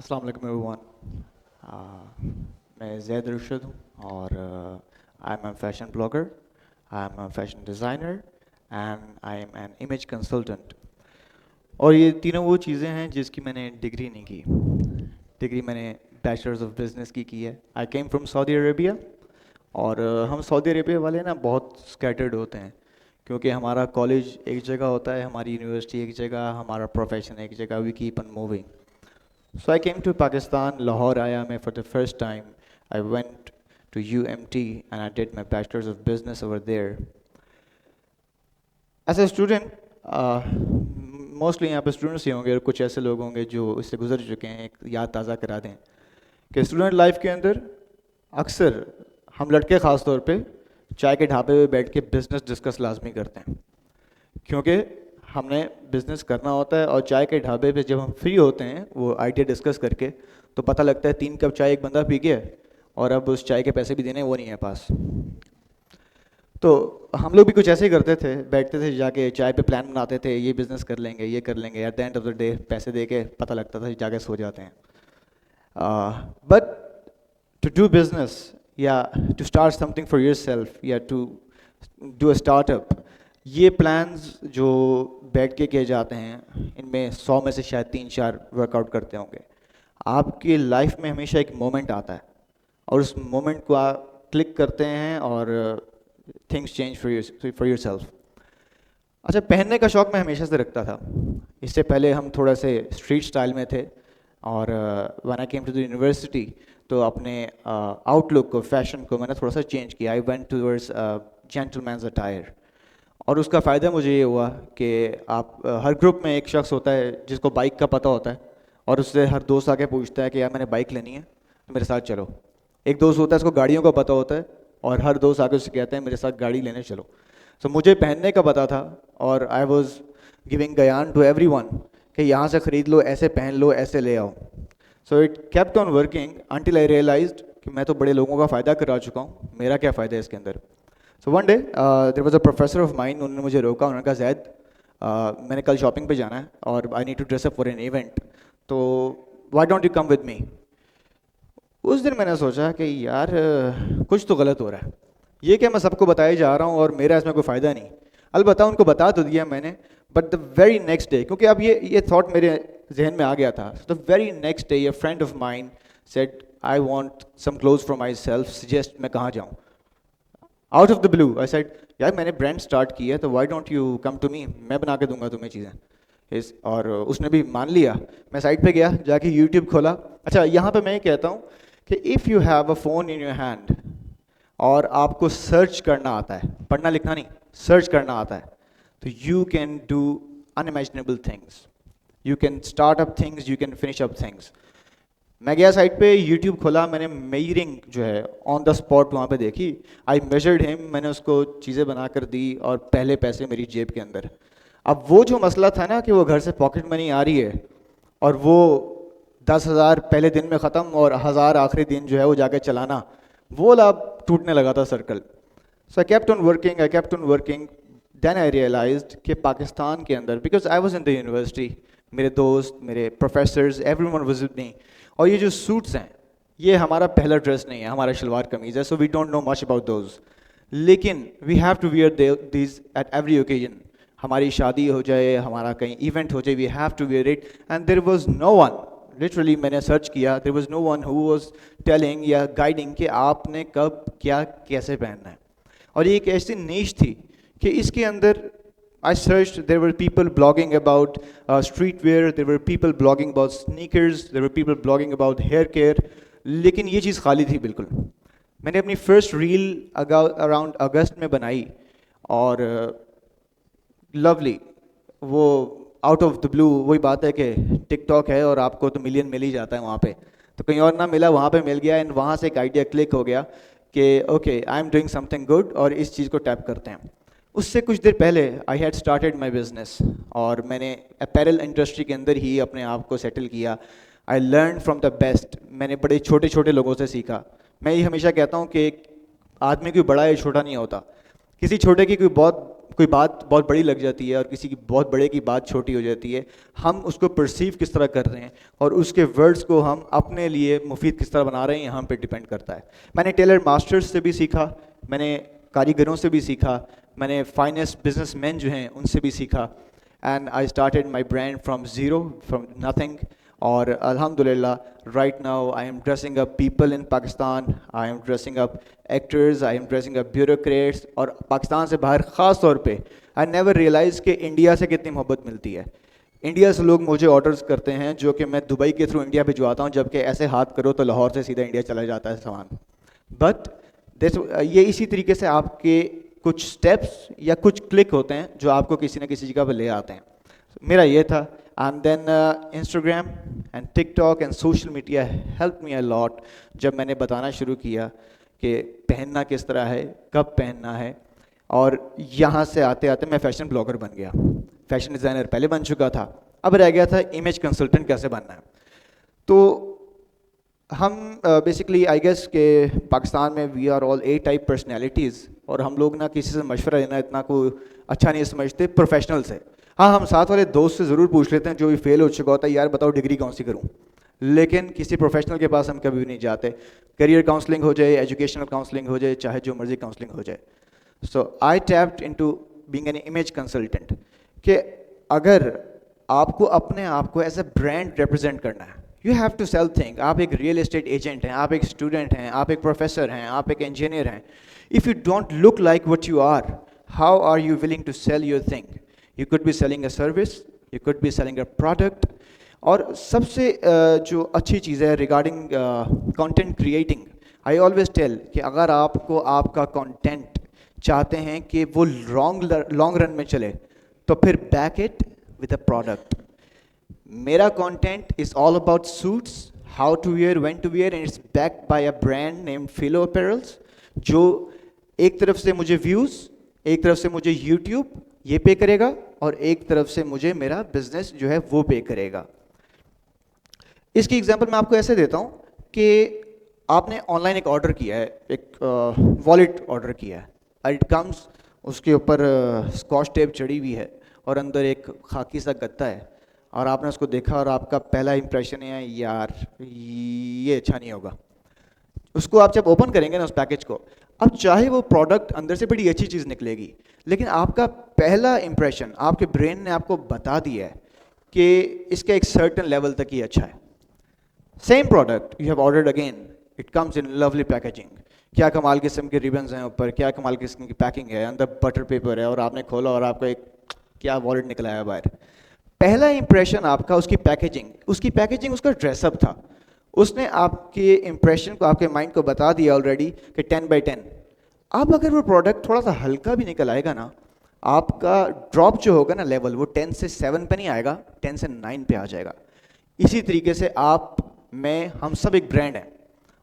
السلام علیکم ایوریون. میں زید رشد ہوں اور I am a fashion blogger, I am a fashion designer and I am N image consultant. اور یہ تینوں وہ چیزیں ہیں جس کی میں نے ڈگری نہیں کی. ڈگری میں نے بیچلرز آف بزنس کی ہے. I came from Saudi Arabia. اور ہم سعودی عربیہ والے نا بہت اسکیٹرڈ ہوتے ہیں کیونکہ ہمارا کالج ایک جگہ ہوتا ہے, ہماری یونیورسٹی ایک جگہ, ہمارا پروفیشن ایک جگہ. We keep on moving. So I came to Pakistan, Lahore آیا میں for the first time. I went to UMT and I did my bachelor's of business over there. As a student, mostly یہاں پہ students ہی ہوں گے اور کچھ ایسے لوگ ہوں گے جو اس سے گزر چکے ہیں. ایک یاد تازہ کرا دیں کہ اسٹوڈنٹ لائف کے اندر اکثر ہم لڑکے خاص طور پہ چائے کے ڈھابے پہ بیٹھ کے بزنس ڈسکس لازمی کرتے ہیں کیونکہ ہم نے بزنس کرنا ہوتا ہے. اور چائے کے ڈھابے پہ جب ہم فری ہوتے ہیں وہ آئیڈیا ڈسکس کر کے تو پتہ لگتا ہے 3 کپ چائے ایک بندہ پی گیا اور اب اس چائے کے پیسے بھی دینے وہ نہیں ہے پاس. تو ہم لوگ بھی کچھ ایسے ہی کرتے تھے, بیٹھتے تھے جا کے چائے پہ پلان بناتے تھے, یہ بزنس کر لیں گے, یہ کر لیں گے. At the end of the day پیسے دے کے پتہ لگتا تھا جا کے سو جاتے ہیں. بٹ ٹو ڈو بزنس یا to start something for yourself یا to do a startup, یہ پلانز جو بیٹھ کے کیے جاتے ہیں ان میں 100 میں سے شاید 3-4 ورک آؤٹ کرتے ہوں گے. آپ کی لائف میں ہمیشہ ایک مومنٹ آتا ہے اور اس مومنٹ کو آپ کلک کرتے ہیں اور things change for your self. اچھا, پہننے کا شوق میں ہمیشہ سے رکھتا تھا. اس سے پہلے ہم تھوڑا سے اسٹریٹ اسٹائل میں تھے اور when I came to the university تو اپنے آؤٹ لک کو, فیشن کو میں نے تھوڑا سا چینج کیا. I went towards gentleman's attire. اور اس کا فائدہ مجھے یہ ہوا کہ آپ ہر گروپ میں ایک شخص ہوتا ہے جس کو بائک کا پتہ ہوتا ہے اور اس سے ہر دوست آ کے پوچھتا ہے کہ یار میں نے بائک لینی ہے تو میرے ساتھ چلو. ایک دوست ہوتا ہے اس کو گاڑیوں کا پتہ ہوتا ہے اور ہر دوست آ کے اس سے کہتا ہے میرے ساتھ گاڑی لینے چلو. سو مجھے پہننے کا پتہ تھا اور I was giving Gyan to every one کہ یہاں سے خرید لو, ایسے پہن لو, ایسے لے آؤ. So it kept on working until I realised کہ میں تو بڑے لوگوں کا فائدہ کرا چکا ہوں, میرا کیا فائدہ ہے اس کے اندر. So one day there was a professor of mine, انہوں نے مجھے روکا, انہوں نے کہا زید میں نے کل شاپنگ پہ جانا ہے اور I need to dress up for an event, تو why don't you come with me. اس دن میں نے سوچا کہ یار کچھ تو غلط ہو رہا ہے, یہ کہ میں سب کو بتایا جا رہا ہوں اور میرا اس میں کوئی فائدہ نہیں. البتہ ان کو بتا تو دیا میں نے, but the very next day, کیونکہ اب یہ تھاٹ میرے ذہن میں آ گیا تھا. The very next day a friend of mine said I want some clothes for myself, suggest میں کہاں جاؤں. Out of the blue I said یار میں نے برانڈ اسٹارٹ کی ہے تو why don't you come to me, میں بنا کے دوں گا تمہیں چیزیں. اور اس نے بھی مان لیا. میں سائٹ پہ گیا, جا کے یوٹیوب کھولا. اچھا, یہاں پہ میں یہ کہتا ہوں کہ if you have a phone in your hand اور آپ کو سرچ کرنا آتا ہے, پڑھنا لکھنا نہیں, سرچ کرنا آتا ہے, تو you can do unimaginable things. You can start up things, you can finish up things. میں گیا سائٹ پہ, یوٹیوب کھولا, میں نے میئرنگ جو ہے آن دا اسپاٹ وہاں پہ دیکھی. آئی میجرڈ ہم, میں نے اس کو چیزیں بنا کر دی اور پہلے پیسے میری جیب کے اندر. اب وہ جو مسئلہ تھا نا کہ وہ گھر سے پاکٹ منی آ رہی ہے اور وہ 10,000 پہلے دن میں ختم اور 1,000 آخری دن جو ہے وہ جا کے چلانا, وہ اب ٹوٹنے لگا تھا circle. So I kept on working. Then I realised کہ پاکستان کے اندر, because I was in the university, میرے دوست, میرے professors, everyone was with me. اور یہ جو سوٹس ہیں یہ ہمارا پہلا ڈریس نہیں ہے, ہمارا شلوار قمیض ہے. So we don't know much about those, لیکن we have to wear these at every occasion. ہماری شادی ہو جائے, ہمارا کہیں ایونٹ ہو جائے, we have to wear it. And there was no one, literally میں نے سرچ کیا, there was no one who was telling یا گائیڈنگ کہ آپ نے کب کیا کیسے پہننا ہے. اور یہ ایک ایسی نیش تھی کہ اس کے اندر I searched, there were people blogging about streetwear, there were people blogging about sneakers, there were people blogging about hair care, لیکن یہ چیز خالی تھی بالکل. میں نے اپنی فرسٹ ریل اراؤنڈ اگست میں بنائی اور لولی, وہ آؤٹ آف دا بلو, وہی بات ہے کہ ٹک ٹاک ہے اور آپ کو تو ملین مل ہی جاتا ہے وہاں پہ, تو کہیں اور نہ ملا, وہاں پہ مل گیا. اینڈ وہاں سے ایک آئیڈیا کلک ہو گیا کہ okay I am doing some thing good اور اس چیز کو ٹیپ کرتے ہیں. اس سے کچھ دیر پہلے I had started my business اور میں نے اپیرل انڈسٹری کے اندر ہی اپنے آپ کو سیٹل کیا. I learn from the best, میں نے بڑے چھوٹے چھوٹے لوگوں سے سیکھا. میں یہ ہمیشہ کہتا ہوں کہ ایک آدمی کوئی بڑا یا چھوٹا نہیں ہوتا, کسی چھوٹے کی کوئی بہت کوئی بات بہت بڑی لگ جاتی ہے اور کسی کی بہت بڑے کی بات چھوٹی ہو جاتی ہے. ہم اس کو پرسیو کس طرح کر رہے ہیں اور اس کے ورڈز کو ہم اپنے لیے مفید کس طرح بنا رہے ہیں یہاں پہ ڈپینڈ کرتا ہے. میں نے ٹیلر ماسٹرز سے بھی سیکھا, میں نے کاریگروں سے بھی سیکھا, میں نے فائنسٹ بزنس مین جو ہیں ان سے بھی سیکھا. And I started my brand from zero, from nothing. اور الحمد للہ right now I am dressing up people in Pakistan, I am dressing up actors, I am dressing up bureaucrats. اور پاکستان سے باہر خاص طور پہ آئی نیور ریئلائز کہ انڈیا سے کتنی محبت ملتی ہے. انڈیا سے لوگ مجھے آرڈرز کرتے ہیں جو کہ میں دبئی کے تھرو انڈیا بھجواتا ہوں, جبکہ ایسے ہاتھ کرو تو لاہور سے سیدھا انڈیا چلا جاتا ہے سامان. بٹ یہ اسی طریقے سے آپ کے کچھ اسٹیپس یا کچھ کلک ہوتے ہیں جو آپ کو کسی نہ کسی جگہ پہ لے آتے ہیں. میرا یہ تھا. And then Instagram and TikTok and social media help me a lot. جب میں نے بتانا شروع کیا کہ پہننا کس طرح ہے, کب پہننا ہے, اور یہاں سے آتے آتے میں فیشن بلاگر بن گیا. فیشن ڈیزائنر پہلے بن چکا تھا, اب رہ گیا تھا امیج کنسلٹنٹ کیسے بننا ہے. تو ہم بیسکلی آئی گیس کہ پاکستان میں we are all A type personalities, اور ہم لوگ نا کسی سے مشورہ لینا اتنا کوئی اچھا نہیں سمجھتے پروفیشنل سے. ہاں ہم ساتھ والے دوست سے ضرور پوچھ لیتے ہیں جو بھی فیل ہو چکا ہوتا ہے, یار بتاؤ ڈگری کون سی کروں, لیکن کسی پروفیشنل کے پاس ہم کبھی بھی نہیں جاتے. کریئر کاؤنسلنگ ہو جائے, ایجوکیشنل کاؤنسلنگ ہو جائے, چاہے جو مرضی کاؤنسلنگ ہو جائے. So I tapped into being an image consultant کہ اگر آپ کو اپنے آپ کو ایز اے برانڈ ریپرزینٹ کرنا ہے, you have to sell thing. آپ ایک ریئل اسٹیٹ ایجنٹ ہیں, آپ ایک اسٹوڈنٹ ہیں, آپ ایک پروفیسر ہیں, آپ ایک انجینئر ہیں. If you don't look like what you are, how are you willing to sell your thing. You could be selling a service, you could be selling a product. اور سب سے جو اچھی چیز ہے regarding content creating, I always tell کہ اگر آپ کو آپ کا کانٹینٹ چاہتے ہیں کہ وہ لانگ رن میں چلے تو پھر back it with a product. میرا content is all about suits, how to wear, when to wear, and it's backed by a brand named Fellow Apparels, جو ایک طرف سے مجھے ویوز, ایک طرف سے مجھے یوٹیوب یہ پے کرے گا, اور ایک طرف سے مجھے میرا بزنس جو ہے وہ پے کرے گا. اس کی ایگزامپل میں آپ کو ایسے دیتا ہوں کہ آپ نے آن لائن ایک آرڈر کیا ہے, ایک والیٹ آرڈر کیا ہے, اٹ کمز, اس کے اوپر اسکاچ ٹیپ چڑھی ہوئی ہے اور اندر ایک خاکی سا گتا ہے, اور آپ نے اس کو دیکھا اور آپ کا پہلا امپریشن ہے یار یہ اچھا نہیں ہوگا. اس کو آپ جب اوپن کریں گے نا اس پیکیج کو, اب چاہے وہ پروڈکٹ اندر سے بڑی اچھی چیز نکلے گی, لیکن آپ کا پہلا امپریشن آپ کے برین نے آپ کو بتا دیا ہے کہ اس کا ایک سرٹن لیول تک ہی اچھا ہے. Same product you have ordered again, it comes in lovely packaging, کیا کمال قسم کے ریبنز ہیں اوپر, کیا کمال قسم کی پیکنگ ہے, اندر بٹر پیپر ہے, اور آپ نے کھولا اور آپ کو ایک کیا والیٹ نکلا ہے باہر. پہلا امپریشن آپ کا اس کی پیکیجنگ, اس کا ڈریس اپ تھا. اس نے آپ کے امپریشن کو, آپ کے مائنڈ کو بتا دیا آلریڈی کہ 10/10. اب اگر وہ پروڈکٹ تھوڑا سا ہلکا بھی نکل آئے گا نا, آپ کا ڈراپ جو ہوگا نا لیول, وہ 10 سے 7 پہ نہیں آئے گا, 10 سے 9 پہ آ جائے گا. اسی طریقے سے آپ, میں, ہم سب ایک برانڈ ہیں,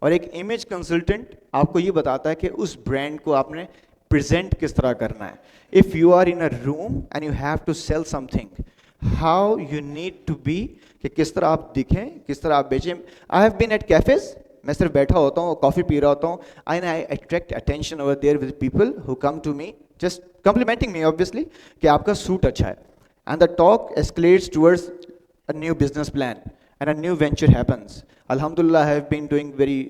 اور ایک امیج کنسلٹنٹ آپ کو یہ بتاتا ہے کہ اس برانڈ کو آپ نے پریزنٹ کس طرح کرنا ہے. If you are in a room and you have to sell something, how you need to be, کہ کس طرح آپ دکھیں, کس طرح آپ بیچیں. I have been at cafes, میں صرف بیٹھا ہوتا ہوں, کافی پی رہا ہوتا ہوں, and I attract attention over there with people who come to me just complimenting me obviously کہ آپ کا سوٹ اچھا ہے. And the talk escalates towards a new business plan and a new venture happens. الحمدللہ I have been doing very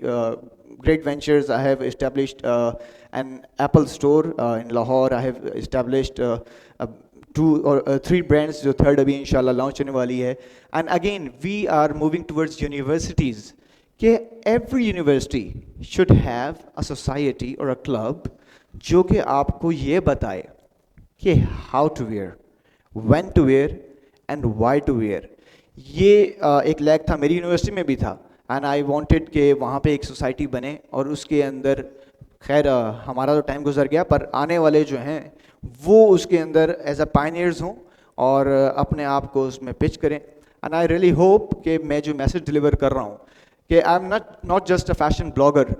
great ventures. I have established an Apple store in Lahore. I have established 2 or 3 brands جو third ابھی انشاءاللہ launch ہونے والی ہے. And again we are moving towards universities, کہ every university should have a society اور a club جو کہ آپ کو یہ بتائے کہ how to wear, when to wear and why to wear. یہ ایک لیک تھا, میری یونیورسٹی میں بھی تھا, اینڈ آئی وانٹیڈ کہ وہاں پہ ایک سوسائٹی بنے, اور اس کے اندر خیر ہمارا تو ٹائم گزر گیا, پر آنے والے جو ہیں وہ اس کے اندر ایز اے پائنیئرز ہوں اور اپنے آپ کو اس میں پچ کریں. اینڈ آئی ریئلی ہوپ کہ میں جو میسج ڈلیور کر رہا ہوں کہ I am not just a fashion blogger,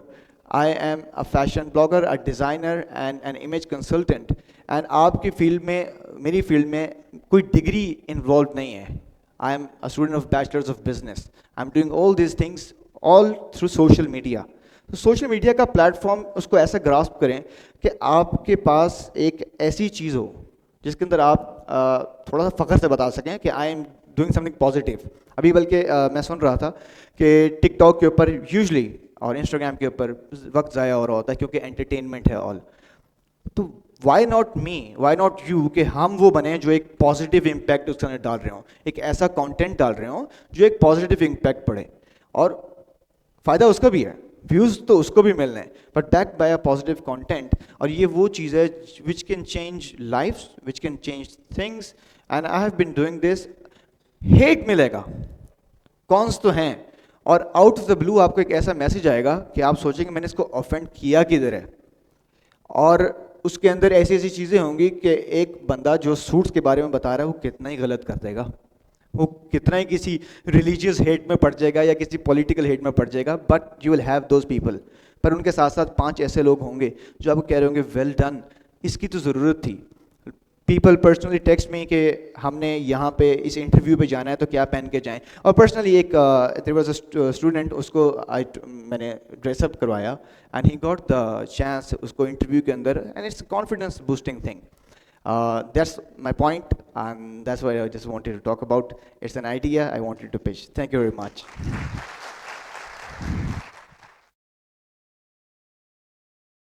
I am a fashion blogger, a designer and N image consultant. And آپ کی فیلڈ میں, میری فیلڈ میں کوئی ڈگری انوالوڈ نہیں ہے. I am a student of Bachelor's of Business. I'm doing all these things all through social media. تو social media کا پلیٹ فارم اس کو ایسا گراسپ کریں کہ آپ کے پاس ایک ایسی چیز ہو جس کے اندر آپ تھوڑا سا فخر سے بتا سکیں کہ I am doing some thing positive. ابھی بلکہ میں سن رہا تھا کہ ٹک ٹاک کے اوپر یوزلی اور انسٹاگرام کے اوپر وقت ضائع ہو رہا ہوتا ہے کیونکہ انٹرٹینمنٹ ہے آل. تو why not me, why not you, کہ ہم وہ بنیں جو ایک پازیٹیو امپیکٹ اس کے اندر ڈال رہے ہوں, ایک ایسا کانٹینٹ ڈال رہے ہوں جو ایک پازیٹیو امپیکٹ پڑے, اور فائدہ اس کا بھی ہے, ویوز تو اس کو بھی ملنے ہیں, but back by a positive content. اور یہ وہ چیز ہے which can change lives, which can change things, and I have been doing this. Hate ملے گا, کونس تو ہیں, اور آؤٹ آف دا بلو آپ کو ایک ایسا میسج آئے گا کہ آپ سوچیں گے میں نے اس کو آفینڈ کیا کدھر ہے, اور اس کے اندر ایسی ایسی چیزیں ہوں گی کہ ایک بندہ جو سوٹس کے بارے میں بتا رہا ہے وہ کتنا ہی غلط کر دے گا, وہ کتنا ہی کسی ریلیجیس ہیٹ میں پڑ جائے گا یا کسی پولیٹیکل ہیٹ میں پڑ جائے گا, but you will have those people. پر ان کے ساتھ ساتھ 5 ایسے لوگ ہوں گے جو آپ کو کہہ رہے ہوں گے ویل ڈن, اس کی تو ضرورت تھی. پیپل پرسنلی ٹیکسٹ میں کہ ہم نے یہاں پہ اس انٹرویو پہ جانا ہے تو کیا پہن کے جائیں. اور پرسنلی ایک دیر واز اے اسٹوڈنٹ, اس کو میں نے ڈریس اپ کروایا and he got the chance اس کو انٹرویو کے اندر, and it's confidence boosting thing. That's my point, and that's why I just wanted to talk about. It's an idea I wanted to pitch. Thank you very much.